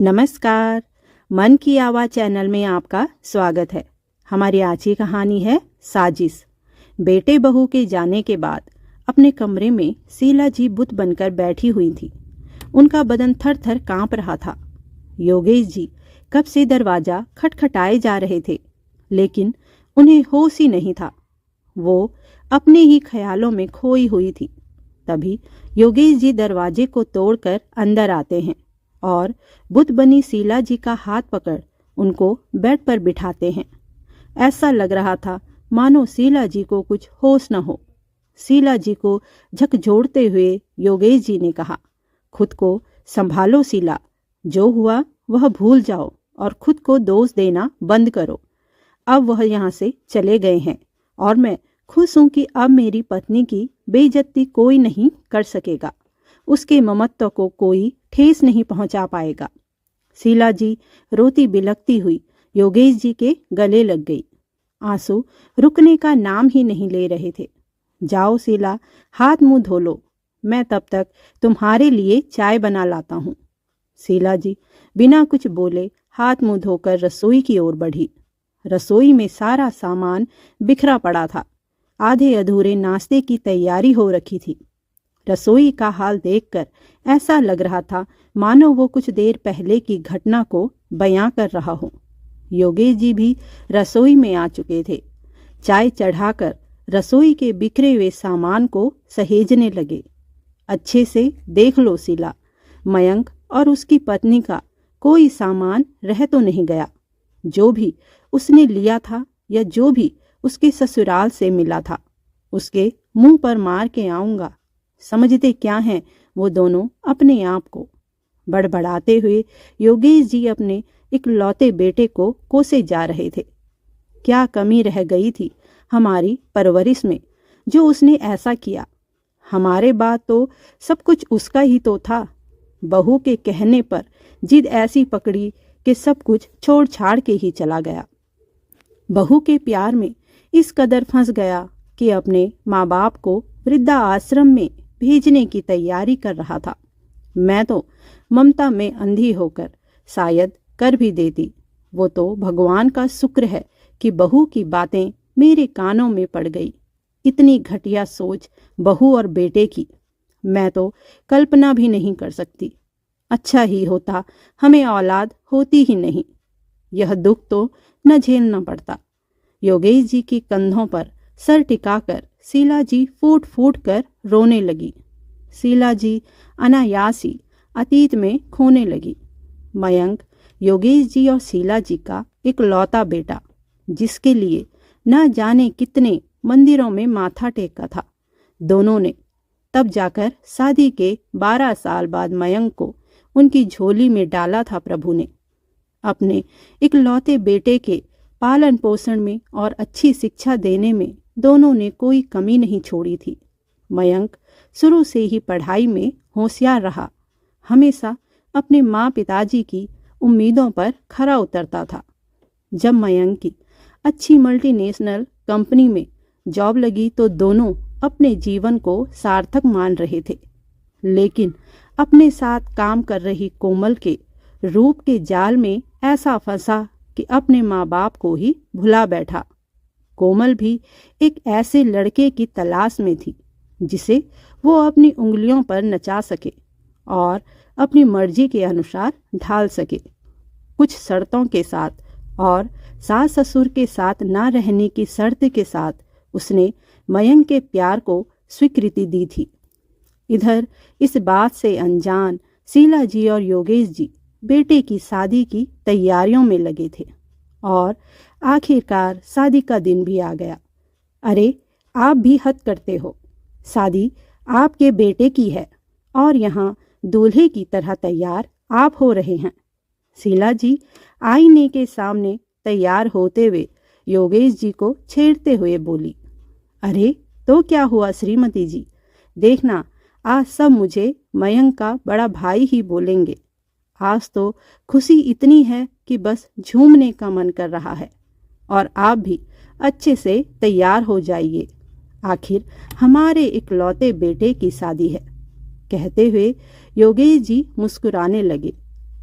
नमस्कार। मन की आवाज़ चैनल में आपका स्वागत है। हमारी आज की कहानी है साजिश। बेटे बहू के जाने के बाद अपने कमरे में शीला जी बुत बनकर बैठी हुई थी। उनका बदन थर थर कांप रहा था। योगेश जी कब से दरवाज़ा खटखटाए जा रहे थे, लेकिन उन्हें होश ही नहीं था। वो अपने ही ख्यालों में खोई हुई थी। तभी योगेश जी दरवाजे को तोड़कर अंदर आते हैं और बुत बनी शीला जी का हाथ पकड़ उनको बेड पर बिठाते हैं। ऐसा लग रहा था मानो शीला जी को कुछ होश न हो। शीला जी को झकझोरते हुए योगेश जी ने कहा, खुद को संभालो शीला, जो हुआ वह भूल जाओ और खुद को दोष देना बंद करो। अब वह यहाँ से चले गए हैं और मैं खुश हूँ कि अब मेरी पत्नी की बेइज्जती कोई नहीं कर सकेगा। उसके ममत्व को कोई ठेस नहीं पहुंचा पाएगा। शीला जी रोती बिलखती हुई योगेश जी के गले लग गई। आंसू रुकने का नाम ही नहीं ले रहे थे। जाओ शीला, हाथ मुंह धो लो, मैं तब तक तुम्हारे लिए चाय बना लाता हूँ। शीला जी बिना कुछ बोले हाथ मुंह धोकर रसोई की ओर बढ़ी। रसोई में सारा सामान बिखरा पड़ा था। आधे अधूरे नाश्ते की तैयारी हो रखी थी। रसोई का हाल देखकर ऐसा लग रहा था मानो वो कुछ देर पहले की घटना को बयां कर रहा हो। योगेश जी भी रसोई में आ चुके थे। चाय चढ़ाकर रसोई के बिखरे हुए सामान को सहेजने लगे। अच्छे से देख लो शीला, मयंक और उसकी पत्नी का कोई सामान रह तो नहीं गया। जो भी उसने लिया था या जो भी उसके ससुराल से मिला था, उसके मुंह पर मार के आऊंगा। समझते क्या हैं वो दोनों अपने आप को। बड़बड़ाते हुए योगेश जी अपने इकलौते बेटे को कोसे जा रहे थे। क्या कमी रह गई थी हमारी परवरिश में जो उसने ऐसा किया। हमारे बाद तो सब कुछ उसका ही तो था। बहू के कहने पर जिद ऐसी पकड़ी कि सब कुछ छोड़ छाड़ के ही चला गया। बहू के प्यार में इस कदर फंस गया कि अपने माँ बाप को वृद्धा आश्रम में भेजने की तैयारी कर रहा था। मैं तो ममता में अंधी होकर शायद कर भी देती। वो तो भगवान का शुक्र है कि बहू की बातें मेरे कानों में पड़ गई। इतनी घटिया सोच बहू और बेटे की मैं तो कल्पना भी नहीं कर सकती। अच्छा ही होता हमें औलाद होती ही नहीं। यह दुख तो न झेलना पड़ता। योगेश जी के कंधों पर सर टिकाकर शीला जी फूट फूट कर रोने लगी। शीला जी अनायास ही अतीत में खोने लगी। मयंक योगेश जी और शीला जी का इकलौता बेटा, जिसके लिए न जाने कितने मंदिरों में माथा टेका था। दोनों ने तब जाकर शादी के 12 साल बाद मयंक को उनकी झोली में डाला था प्रभु ने। अपने इकलौते बेटे के पालन पोषण में और अच्छी शिक्षा देने में दोनों ने कोई कमी नहीं छोड़ी थी। मयंक शुरू से ही पढ़ाई में होशियार रहा। हमेशा अपने माँ पिताजी की उम्मीदों पर खरा उतरता था। जब मयंक की अच्छी मल्टीनेशनल कंपनी में जॉब लगी तो दोनों अपने जीवन को सार्थक मान रहे थे। लेकिन अपने साथ काम कर रही कोमल के रूप के जाल में ऐसा फंसा कि अपने माँ बाप को ही भुला बैठा। कोमल भी एक ऐसे लड़के की तलाश में थी जिसे वो अपनी उंगलियों पर नचा सके और अपनी मर्जी के अनुसार ढाल सके। कुछ शर्तों के साथ और सास ससुर के साथ ना रहने की शर्त के साथ उसने मयंक के प्यार को स्वीकृति दी थी। इधर इस बात से अनजान शीला जी और योगेश जी बेटे की शादी की तैयारियों में लगे थे और आखिरकार शादी का दिन भी आ गया। अरे आप भी हद करते हो। शादी आपके बेटे की है और यहाँ दूल्हे की तरह तैयार आप हो रहे हैं। शीला जी आईने के सामने तैयार होते हुए योगेश जी को छेड़ते हुए बोली, अरे तो क्या हुआ श्रीमती जी, देखना आज सब मुझे मयंक का बड़ा भाई ही बोलेंगे। आज तो खुशी इतनी है कि बस झूमने का मन कर रहा है। और आप भी अच्छे से तैयार हो जाइए, आखिर हमारे इकलौते बेटे की शादी है। कहते हुए योगेश जी मुस्कुराने लगे।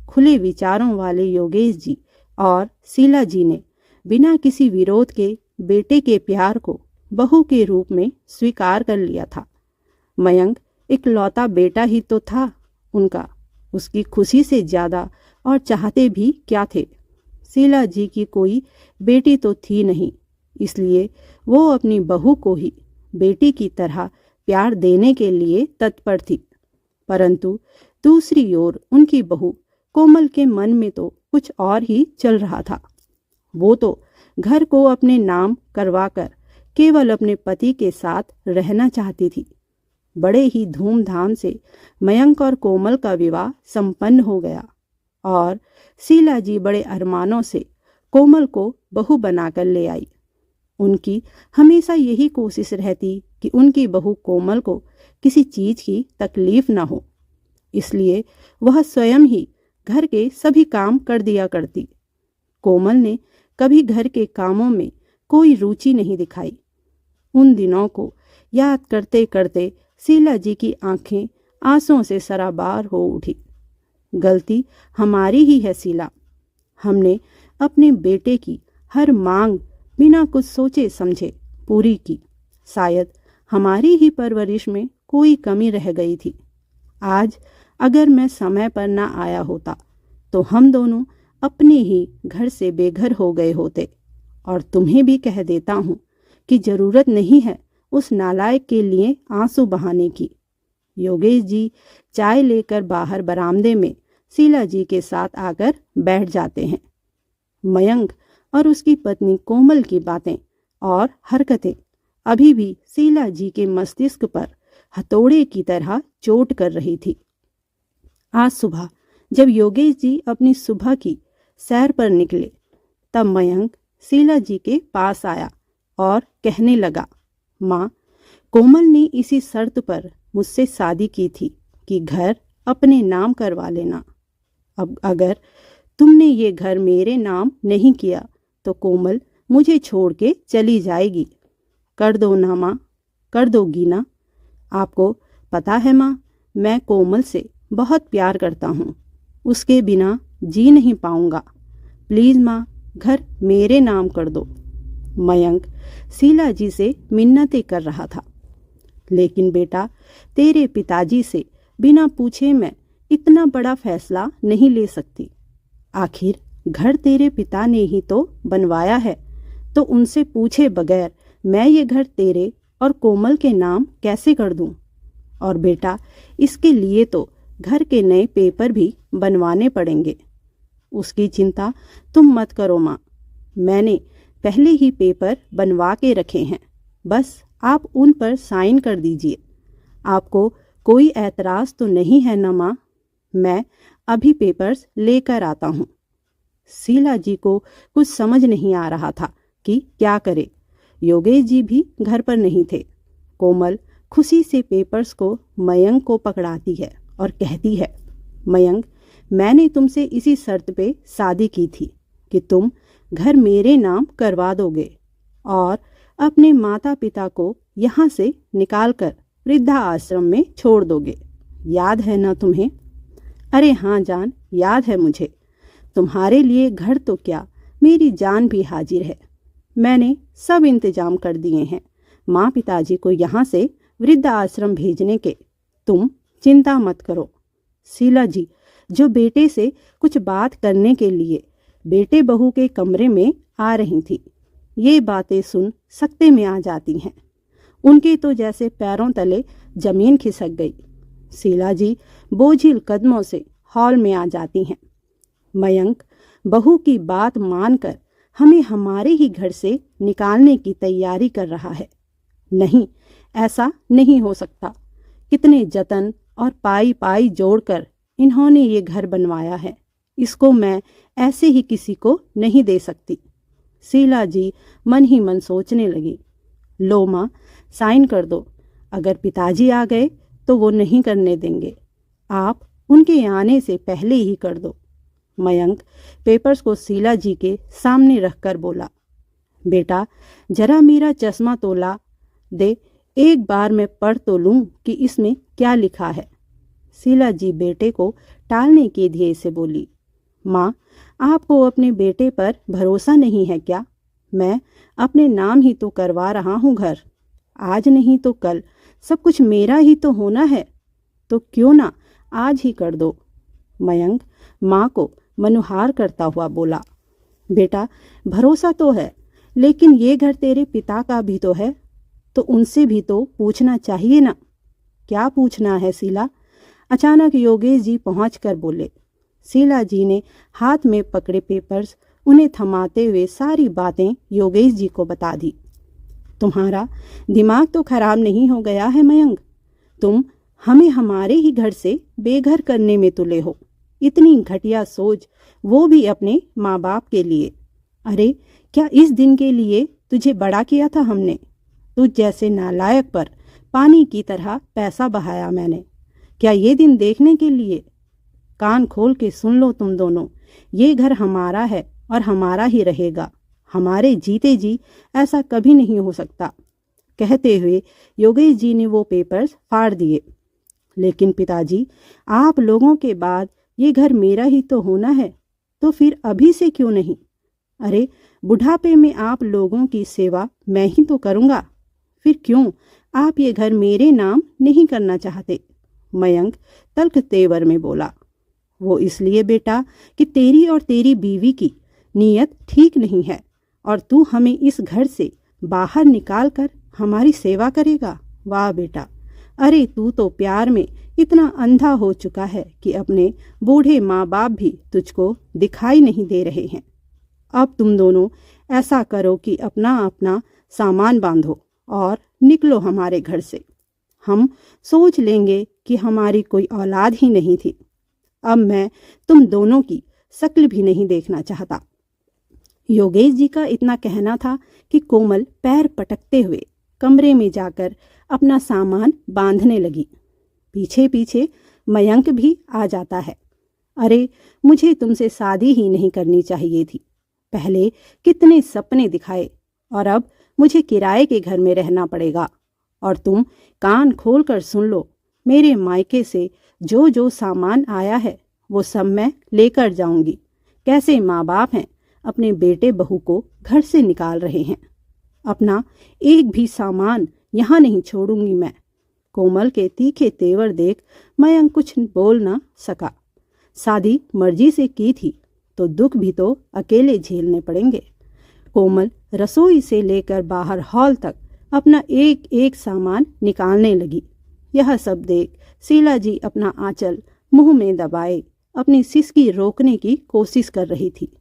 खुले विचारों वाले योगेश जी और शीला जी ने बिना किसी विरोध के बेटे के प्यार को बहू के रूप में स्वीकार कर लिया था। मयंक इकलौता बेटा ही तो था उनका, उसकी खुशी से ज़्यादा और चाहते भी क्या थे। शीला जी की कोई बेटी तो थी नहीं, इसलिए वो अपनी बहू को ही बेटी की तरह प्यार देने के लिए तत्पर थी। परंतु दूसरी ओर उनकी बहू कोमल के मन में तो कुछ और ही चल रहा था। वो तो घर को अपने नाम करवाकर केवल अपने पति के साथ रहना चाहती थी। बड़े ही धूमधाम से मयंक और कोमल का विवाह संपन्न हो गया और शीला जी बड़े अरमानों से कोमल को बहू बनाकर ले आई। उनकी हमेशा यही कोशिश रहती कि उनकी बहू कोमल को किसी चीज़ की तकलीफ न हो, इसलिए वह स्वयं ही घर के सभी काम कर दिया करती। कोमल ने कभी घर के कामों में कोई रुचि नहीं दिखाई। उन दिनों को याद करते करते शीला जी की आंखें आंसुओं से सराबार हो उठी। गलती हमारी ही है शीला, हमने अपने बेटे की हर मांग बिना कुछ सोचे समझे पूरी की। शायद हमारी ही परवरिश में कोई कमी रह गई थी। आज अगर मैं समय पर ना आया होता तो हम दोनों अपने ही घर से बेघर हो गए होते। और तुम्हें भी कह देता हूँ कि ज़रूरत नहीं है उस नालायक के लिए आंसू बहाने की। योगेश जी चाय लेकर बाहर बरामदे में शीला जी के साथ आकर बैठ जाते हैं। मयंक और उसकी पत्नी कोमल की बातें और हरकतें अभी भी शीला जी के मस्तिष्क पर हथौड़े की तरह चोट कर रही थी। आज सुबह जब योगेश जी अपनी सुबह की सैर पर निकले तब मयंक शीला जी के पास आया और कहने लगा, माँ, कोमल ने इसी शर्त पर मुझसे शादी की थी कि घर अपने नाम करवा लेना। अब अगर तुमने ये घर मेरे नाम नहीं किया तो कोमल मुझे छोड़ के चली जाएगी। कर दो ना माँ, कर दोगी ना? आपको पता है माँ, मैं कोमल से बहुत प्यार करता हूँ, उसके बिना जी नहीं पाऊँगा। प्लीज़ माँ, घर मेरे नाम कर दो। मयंक शीला जी से मिन्नतें कर रहा था। लेकिन बेटा, तेरे पिताजी से बिना पूछे मैं इतना बड़ा फैसला नहीं ले सकती। आखिर घर तेरे पिता ने ही तो बनवाया है, तो उनसे पूछे बगैर मैं ये घर तेरे और कोमल के नाम कैसे कर दूं? और बेटा, इसके लिए तो घर के नए पेपर भी बनवाने पड़ेंगे। उसकी चिंता तुम मत करो माँ, मैंने पहले ही पेपर बनवा के रखे हैं, बस आप उन पर साइन कर दीजिए। आपको कोई ऐतराज़ तो नहीं है ना माँ? मैं अभी पेपर्स लेकर आता हूँ। शीला जी को कुछ समझ नहीं आ रहा था कि क्या करे। योगेश जी भी घर पर नहीं थे। कोमल खुशी से पेपर्स को मयंक को पकड़ाती है और कहती है, मयंक, मैंने तुमसे इसी शर्त पे शादी की थी कि तुम घर मेरे नाम करवा दोगे और अपने माता पिता को यहाँ से निकालकर वृद्धा आश्रम में छोड़ दोगे। याद है ना तुम्हें? अरे हाँ जान, याद है मुझे। तुम्हारे लिए घर तो क्या, मेरी जान भी हाजिर है। मैंने सब इंतजाम कर दिए हैं माँ पिताजी को यहाँ से वृद्धा आश्रम भेजने के। तुम चिंता मत करो। शीला जी जो बेटे से कुछ बात करने के लिए बेटे बहू के कमरे में आ रही थी, ये बातें सुन सकते में आ जाती हैं। उनके तो जैसे पैरों तले जमीन खिसक गई। शीला जी बोझिल कदमों से हॉल में आ जाती हैं। मयंक बहू की बात मानकर हमें हमारे ही घर से निकालने की तैयारी कर रहा है। नहीं, ऐसा नहीं हो सकता। कितने जतन और पाई पाई जोड़कर इन्होंने ये घर बनवाया है, इसको मैं ऐसे ही किसी को नहीं दे सकती। शीला जी मन ही मन सोचने लगी, लो माँ, साइन कर दो। अगर पिताजी आ गए तो वो नहीं करने देंगे, आप उनके आने से पहले ही कर दो। मयंक पेपर्स को शीला जी के सामने रखकर बोला, बेटा जरा मेरा चश्मा तोला दे, एक बार मैं पढ़ तो लूँ कि इसमें क्या लिखा है। शीला जी बेटे को टालने के ध्येय से बोली, माँ, आपको अपने बेटे पर भरोसा नहीं है क्या? मैं अपने नाम ही तो करवा रहा हूँ घर। आज नहीं तो कल सब कुछ मेरा ही तो होना है, तो क्यों ना आज ही कर दो। मयंक माँ को मनुहार करता हुआ बोला, बेटा भरोसा तो है, लेकिन ये घर तेरे पिता का भी तो है, तो उनसे भी तो पूछना चाहिए ना। क्या पूछना है शीला? अचानक योगेश जी पहुंचकर बोले। शीला जी ने हाथ में पकड़े पेपर्स उन्हें थमाते हुए सारी बातें योगेश जी को बता दी। तुम्हारा दिमाग तो खराब नहीं हो गया है मयंक? तुम हमें हमारे ही घर से बेघर करने में तुले हो। इतनी घटिया सोच, वो भी अपने माँ बाप के लिए। अरे क्या इस दिन के लिए तुझे बड़ा किया था हमने? तुझ जैसे नालायक पर पानी की तरह पैसा बहाया मैंने। क्या ये दिन देखने के लिए? कान खोल के सुन लो तुम दोनों, ये घर हमारा है और हमारा ही रहेगा। हमारे जीते जी ऐसा कभी नहीं हो सकता। कहते हुए योगेश जी ने वो पेपर्स फाड़ दिए। लेकिन पिताजी, आप लोगों के बाद ये घर मेरा ही तो होना है, तो फिर अभी से क्यों नहीं? अरे बुढ़ापे में आप लोगों की सेवा मैं ही तो करूँगा। फिर क्यों आप ये घर मेरे नाम नहीं करना चाहते? मयंक तल्ख तेवर में बोला। वो इसलिए बेटा कि तेरी और तेरी बीवी की नीयत ठीक नहीं है और तू हमें इस घर से बाहर निकाल कर हमारी सेवा करेगा। वाह बेटा, अरे तू तो प्यार में इतना अंधा हो चुका है कि अपने बूढ़े माँ बाप भी तुझको दिखाई नहीं दे रहे हैं। अब तुम दोनों ऐसा करो कि अपना अपना सामान बांधो और निकलो हमारे घर से। हम सोच लेंगे कि हमारी कोई औलाद ही नहीं थी। अब मैं तुम दोनों की शक्ल भी नहीं देखना चाहता। योगेश जी का इतना कहना था कि कोमल पैर पटकते हुए कमरे में जाकर अपना सामान बांधने लगी। पीछे पीछे मयंक भी आ जाता है। अरे मुझे तुमसे शादी ही नहीं करनी चाहिए थी। पहले कितने सपने दिखाए और अब मुझे किराए के घर में रहना पड़ेगा। और तुम कान खोल कर सुन लो, मेरे मायके से जो जो सामान आया है वो सब मैं लेकर जाऊंगी। कैसे माँ बाप हैं, अपने बेटे बहू को घर से निकाल रहे हैं। अपना एक भी सामान यहाँ नहीं छोड़ूंगी मैं। कोमल के तीखे तेवर देख मयंक कुछ बोल न सका। शादी मर्जी से की थी तो दुख भी तो अकेले झेलने पड़ेंगे। कोमल रसोई से लेकर बाहर हॉल तक अपना एक एक सामान निकालने लगी। यह सब देख शीला जी अपना आंचल मुंह में दबाए अपनी सिसकी रोकने की कोशिश कर रही थी।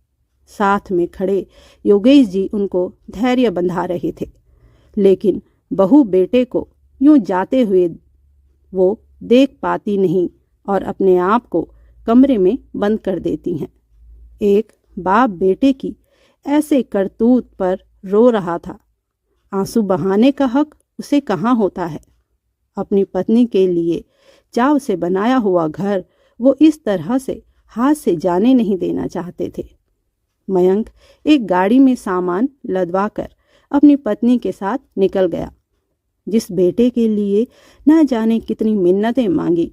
साथ में खड़े योगेश जी उनको धैर्य बंधा रहे थे, लेकिन बहू बेटे को यूं जाते हुए वो देख पाती नहीं और अपने आप को कमरे में बंद कर देती हैं। एक बाप बेटे की ऐसे करतूत पर रो रहा था। आंसू बहाने का हक उसे कहाँ होता है? अपनी पत्नी के लिए चाव से बनाया हुआ घर वो इस तरह से हाथ से जाने नहीं देना चाहते थे। मयंक एक गाड़ी में सामान लदवा कर अपनी पत्नी के साथ निकल गया। जिस बेटे के लिए न जाने कितनी मिन्नतें मांगी,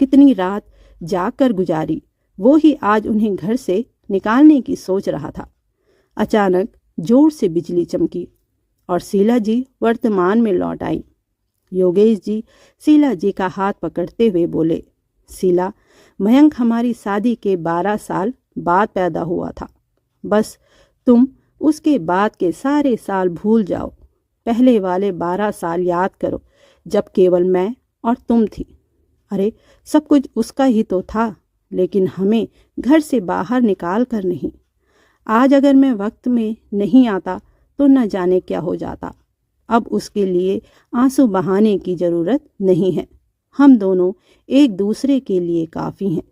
कितनी रात जाकर गुजारी, वो ही आज उन्हें घर से निकालने की सोच रहा था। अचानक जोर से बिजली चमकी और शीला जी वर्तमान में लौट आई। योगेश जी शीला जी का हाथ पकड़ते हुए बोले, शीला, मयंक हमारी शादी के 12 साल बाद पैदा हुआ था। बस तुम उसके बाद के सारे साल भूल जाओ। पहले वाले 12 साल याद करो जब केवल मैं और तुम थी। अरे सब कुछ उसका ही तो था, लेकिन हमें घर से बाहर निकाल कर नहीं। आज अगर मैं वक्त में नहीं आता तो न जाने क्या हो जाता। अब उसके लिए आंसू बहाने की ज़रूरत नहीं है। हम दोनों एक दूसरे के लिए काफ़ी हैं।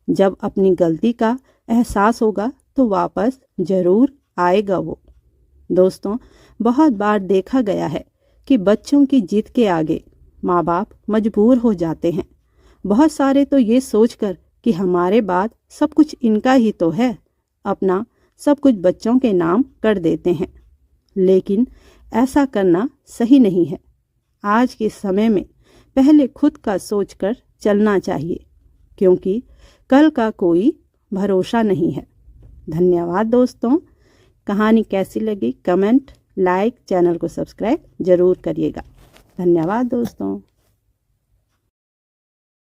जब अपनी गलती का एहसास होगा तो वापस ज़रूर आएगा वो। दोस्तों, बहुत बार देखा गया है कि बच्चों की जिद के आगे माँ बाप मजबूर हो जाते हैं। बहुत सारे तो ये सोचकर कि हमारे बाद सब कुछ इनका ही तो है, अपना सब कुछ बच्चों के नाम कर देते हैं। लेकिन ऐसा करना सही नहीं है। आज के समय में पहले खुद का सोचकर चलना चाहिए, क्योंकि कल का कोई भरोसा नहीं है। धन्यवाद दोस्तों। कहानी कैसी लगी कमेंट, लाइक, चैनल को सब्सक्राइब ज़रूर करिएगा। धन्यवाद दोस्तों।